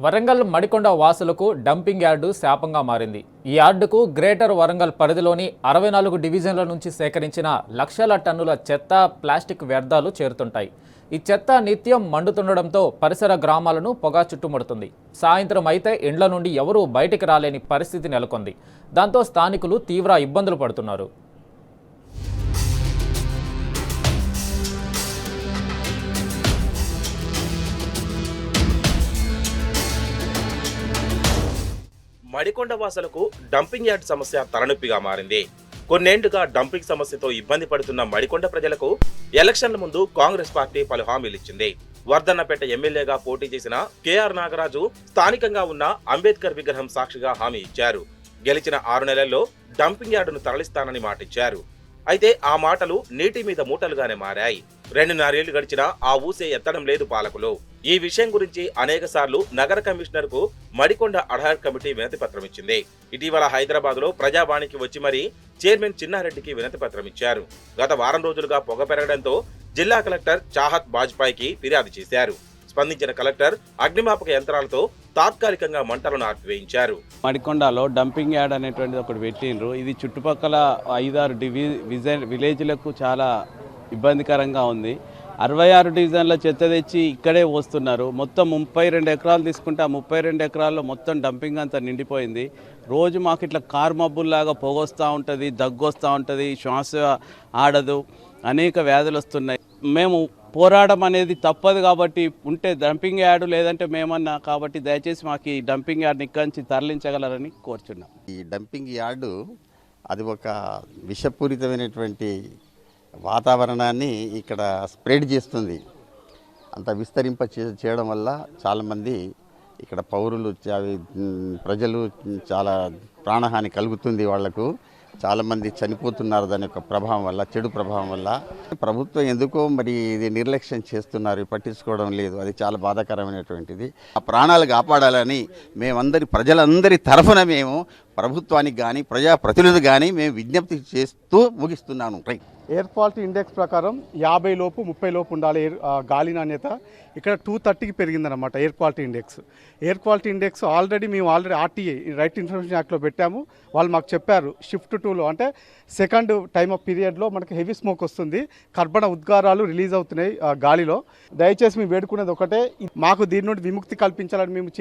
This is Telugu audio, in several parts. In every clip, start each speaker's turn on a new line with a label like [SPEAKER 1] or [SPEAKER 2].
[SPEAKER 1] వరంగల్ మడికొండ వాసులకు డంపింగ్ యార్డు శాపంగా మారింది. ఈ యార్డుకు గ్రేటర్ వరంగల్ పరిధిలోని 64 డివిజన్ల నుంచి సేకరించిన లక్షల టన్నుల చెత్త, ప్లాస్టిక్ వ్యర్థాలు చేరుతుంటాయి. ఈ చెత్త నిత్యం మండుతుండడంతో పరిసర గ్రామాలను పొగ చుట్టుముడుతుంది. సాయంత్రం అయితే ఇండ్ల నుండి ఎవరూ బయటికి రాలేని పరిస్థితి నెలకొంది. దాంతో స్థానికులు తీవ్ర ఇబ్బందులు పడుతున్నారు.
[SPEAKER 2] మడికొండ వాసులకు డంపింగ్ యార్డ్ సమస్య తలనొప్పిగా మారింది. కొన్నేండుగా డంపింగ్ సమస్యతో ఇబ్బంది పడుతున్న మడికొండ ప్రజలకు ఎలక్షన్ల ముందు కాంగ్రెస్ పార్టీ పలు హామీలు ఇచ్చింది. వర్ధన్నపేట ఎమ్మెల్యేగా పోటీ చేసిన కేఆర్ నాగరాజు స్థానికంగా ఉన్న అంబేద్కర్ విగ్రహం సాక్షిగా హామీ ఇచ్చారు. గెలిచిన 6 నెలల్లో డంపింగ్ యార్డును తరలిస్తానని మాటిచ్చారు. అయితే ఆ మాటలు నీటి మీద మూటలుగానే మారాయి. 2.5 ఏళ్లు గడిచినా ఆ ఊసే ఎత్తడం లేదు పాలకులు. ఈ విషయం గురించి అనేక సార్లు నగర కమిషనర్ కు మడికొండ అడ్హాక్ కమిటీ వినతి పత్రం ఇచ్చింది. ఇటీవల హైదరాబాద్ లో ప్రజావాణికి వచ్చి మరీ చైర్మన్ చిన్నారెడ్డికి వినతి పత్రం ఇచ్చారు. గత వారం రోజులుగా పొగ పెరగడంతో జిల్లా కలెక్టర్ చాహత్ బాజ్పాయికి ఫిర్యాదు చేశారు. స్పందించిన కలెక్టర్ అగ్నిమాపక యంత్రాలతో తాత్కాలికంగా మంటలను ఆర్పివేయించారు.
[SPEAKER 3] మడికొండలో డంపింగ్ యార్డ్ అనేటువంటిది ఒకటి పెట్టిండ్రు. ఇది చుట్టుపక్కల 5-6 విలేజ్లకు చాలా ఇబ్బందికరంగా ఉంది. 66 డివిజన్ల చెత్త తెచ్చి ఇక్కడే పోస్తున్నారు. మొత్తం 32 ఎకరాలు తీసుకుంటే ఆ 32 ఎకరాల్లో మొత్తం డంపింగ్ అంతా నిండిపోయింది. రోజు మాకు ఇట్లా కారు మబ్బుల్లాగా పొగొస్తూ ఉంటుంది, దగ్గు వస్తూ ఉంటుంది, శ్వాస ఆడదు, అనేక వ్యాధులు వస్తున్నాయి. మేము పోరాటం అనేది తప్పదు కాబట్టి ఉంటే డంపింగ్ యార్డు లేదంటే మేమన్నా కాబట్టి దయచేసి మాకు ఈ డంపింగ్ యార్డ్ని ఇక్కడి నుంచి తరలించగలరని కోరుచున్నాం.
[SPEAKER 4] ఈ డంపింగ్ యార్డు అది ఒక విషపూరితమైనటువంటి వాతావరణాన్ని ఇక్కడ స్ప్రెడ్ చేస్తుంది. అంత విస్తరింప చేయడం వల్ల చాలామంది ఇక్కడ పౌరులు ప్రజలు చాలా ప్రాణహాని కలుగుతుంది. వాళ్లకు చాలామంది చనిపోతున్నారు దాని యొక్క ప్రభావం వల్ల, చెడు ప్రభావం వల్ల. ప్రభుత్వం ఎందుకో మరి ఇది నిర్లక్ష్యం చేస్తున్నారు, పట్టించుకోవడం లేదు. అది చాలా బాధాకరమైనటువంటిది. ఆ ప్రాణాలు కాపాడాలని మేమందరి ప్రజలందరి తరఫున మేము ప్రభుత్వానికి కానీ ప్రజాప్రతినిధులు కానీ మేము విజ్ఞప్తి చేస్తూ ముగిస్తున్నాను.
[SPEAKER 5] ఎయిర్ క్వాలిటీ ఇండెక్స్ ప్రకారం 50 లోపు 30 లోపు ఉండాలి గాలి నాణ్యత. ఇక్కడ 230కి పెరిగిందనమాట air quality index. Air quality index మేము ఆల్రెడీ ఆర్టీఏ రైట్ ఇన్ఫర్మేషన్ యాక్ట్లో పెట్టాము. వాళ్ళు మాకు చెప్పారు షిఫ్ట్ 2లో అంటే సెకండ్ టైమ్ ఆఫ్ పీరియడ్లో మనకి హెవీ స్మోక్ వస్తుంది, కర్బన ఉద్గారాలు రిలీజ్ అవుతున్నాయి గాలిలో. దయచేసి మేము వేడుకునేది ఒకటే, మాకు దీని నుండి విముక్తి కల్పించాలని మేము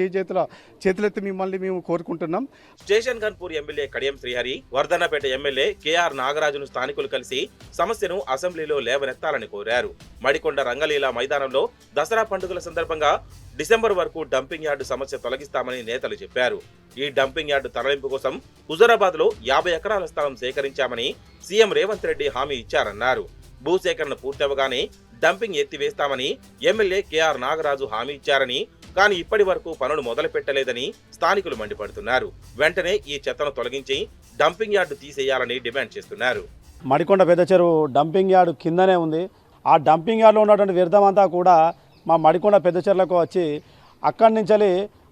[SPEAKER 5] చేతులెత్తి మిమ్మల్ని మేము కోరుకుంటున్నాం.
[SPEAKER 2] Station Ghanpur MLA Kadiyam Srihari, Wardhannapet MLA KR నాగరాజును స్థానికులు కలిసి సమస్యను అసెంబ్లీలో లేవనెత్తాలని కోరారు. మడికొండ రంగలీలా మైదానంలో దసరా పండుగల సందర్భంగా డిసెంబర్ వరకు డంపింగ్ యార్డు సమస్య తొలగిస్తామని నేతలు చెప్పారు. ఈ డంపింగ్ యార్డు తరలింపు కోసం హుజూరాబాద్ లో 50 ఎకరాల స్థలం సేకరించామని సీఎం రేవంత్ రెడ్డి హామీ ఇచ్చారన్నారు. భూసేకరణ పూర్తవగానే డంపింగ్ ఎత్తివేస్తామని ఎమ్మెల్యే కేఆర్ నాగరాజు హామీ ఇచ్చారని, కానీ ఇప్పటి వరకు పనులు మొదలు పెట్టలేదని స్థానికులు మండిపడుతున్నారు. వెంటనే ఈ చెత్తను తొలగించి డంపింగ్ యార్డు తీసేయాలని డిమాండ్ చేస్తున్నారు.
[SPEAKER 5] మడికొండ పెద్ద చెరువు డంపింగ్ యార్డు కిందనే ఉంది. ఆ డంపింగ్ యార్డ్లో ఉన్నటువంటి వ్యర్థం అంతా కూడా మా మడికొండ పెద్ద చెరువులకు వచ్చి అక్కడి నుంచి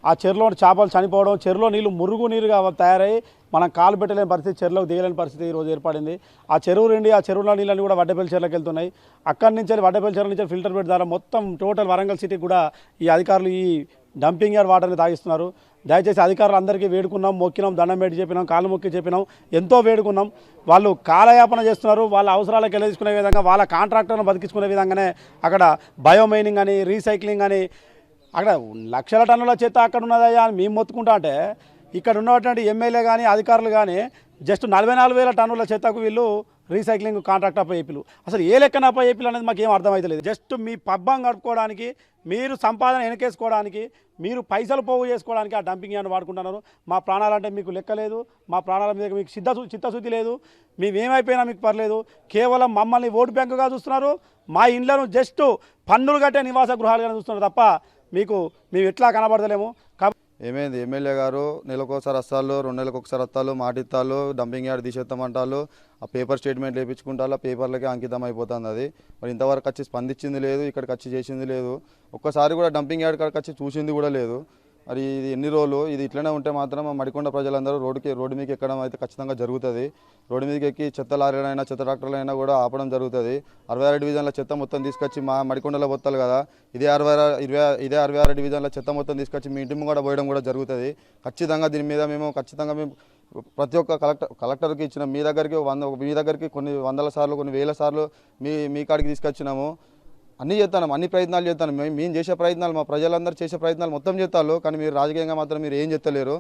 [SPEAKER 5] ఆ చెరువులో చేపలు చనిపోవడం, చెరువులో నీళ్లు మురుగు నీరుగా తయారై మనం కాలు పెట్టలేని పరిస్థితి, చెరువులోకి దిగలేని పరిస్థితి ఈరోజు ఏర్పడింది. ఆ చెరువు నుండి ఆ చెరువులో నీళ్ళని కూడా వడ్డపల్లి చెరువులకు వెళ్తున్నాయి. అక్కడి నుంచి వడ్డపల్లి చెరువు నుంచి ఫిల్టర్ బెడ్ ద్వారా మొత్తం టోటల్ వరంగల్ సిటీకి కూడా ఈ అధికారులు ఈ డంపింగ్ యార్డ్ వాటర్ని తాగిస్తున్నారు. దయచేసి అధికారులు అందరికీ వేడుకున్నాం, మొక్కినాం, దండం పెట్టి చెప్పినాం, కాళ్ళు మొక్కి చెప్పినాం, ఎంతో వేడుకున్నాం. వాళ్ళు కాలయాపన చేస్తున్నారు. వాళ్ళ అవసరాలకు వెళ్ళేసుకునే విధంగా, వాళ్ళ కాంట్రాక్టర్ను బతికించుకునే విధంగానే అక్కడ బయోమైనింగ్ అని, రీసైక్లింగ్ అని, అక్కడ లక్షల టన్నుల చెత్త అక్కడ ఉన్నదయ్యా అని మేము మొత్తుకుంటా అంటే ఇక్కడ ఉన్నటువంటి ఎమ్మెల్యే కానీ అధికారులు కానీ జస్ట్ 44,000 టన్నుల చెత్తకు వీళ్ళు రీసైక్లింగ్ కాంట్రాక్ట్ అప్పయ్యేపిలు. అసలు ఏ లెక్కన అప్పయ్యేపిలు అనేది మాకు ఏం అర్థమవుతలేదు. జస్ట్ మీ పబ్బం గడుపుకోవడానికి, మీరు సంపాదన వెనకేసుకోవడానికి, మీరు పైసలు పోగు చేసుకోవడానికి ఆ డంపింగ్ యార్డ్ వాడుకుంటున్నారు. మా ప్రాణాలంటే మీకు లెక్కలేదు, మా ప్రాణాల మీద మీకు చిత్తశుద్ధి లేదు. మేమేమైపోయినా మీకు పర్లేదు. కేవలం మమ్మల్ని ఓటు బ్యాంకుగా చూస్తున్నారు. మా ఇండ్లను జస్ట్ పన్నులు కట్టే నివాస గృహాలుగా చూస్తున్నారు తప్ప మేము ఎట్లా కనబడతలేము.
[SPEAKER 6] ఏమైంది ఎమ్మెల్యే గారు నెలకోసారి వస్తాలు, 2 నెలలకు ఒకసారి వస్తాలు, మాటిత్తాలు, డంపింగ్ యార్డ్ తీసేస్తామంటారు. ఆ పేపర్ స్టేట్మెంట్ వేయించుకుంటారు, ఆ పేపర్లకే అంకితం అయిపోతుంది. అది మరి ఇంతవరకు వచ్చి స్పందించింది లేదు, ఇక్కడికి వచ్చి చేసింది లేదు. ఒక్కసారి కూడా డంపింగ్ యార్డ్ కాడికి వచ్చి చూసింది కూడా లేదు. మరి ఇది ఎన్ని రోజులు ఇది ఇట్లనే ఉంటే మాత్రం మా మడికొండ ప్రజలందరూ రోడ్డు మీదకి ఎక్కడం అయితే ఖచ్చితంగా జరుగుతుంది. రోడ్డు మీదకి ఎక్కి చెత్త లారీలైనా చెత్త ట్రాక్టర్లైనా కూడా ఆపడం జరుగుతుంది. 66 డివిజన్ల చెత్త మొత్తం తీసుకొచ్చి మా మడికొండలో పోతారు కదా, ఇదే 66 డివిజన్ల చెత్త మొత్తం తీసుకొచ్చి మీ ఇంటి కూడా పోయడం కూడా జరుగుతుంది. ఖచ్చితంగా దీని మీద మేము ప్రతి ఒక్క కలెక్టర్కి ఇచ్చిన మీ దగ్గరికి కొన్ని వందల సార్లు కొన్ని వేల సార్లు మీ కాడికి తీసుకొచ్చినాము. అన్నీ చేస్తాను, అన్ని ప్రయత్నాలు చేస్తాను. మేము చేసే ప్రయత్నాలు మా ప్రజలందరూ చేసే ప్రయత్నాలు మొత్తం చేస్తారు. కానీ మీరు రాజకీయంగా మాత్రం మీరు ఏం చేస్తలేరు.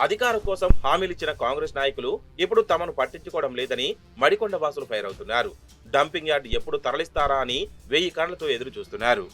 [SPEAKER 2] అధికారం కోసం హామీలిచ్చిన కాంగ్రెస్ నాయకులు ఇప్పుడు తమను పట్టించుకోవడం లేదని మడికొండ వాసులు ఫైర్ అవుతున్నారు. డంపింగ్ యార్డ్ ఎప్పుడు తరలిస్తారా అని 1000 కళ్ళతో ఎదురు చూస్తున్నారు.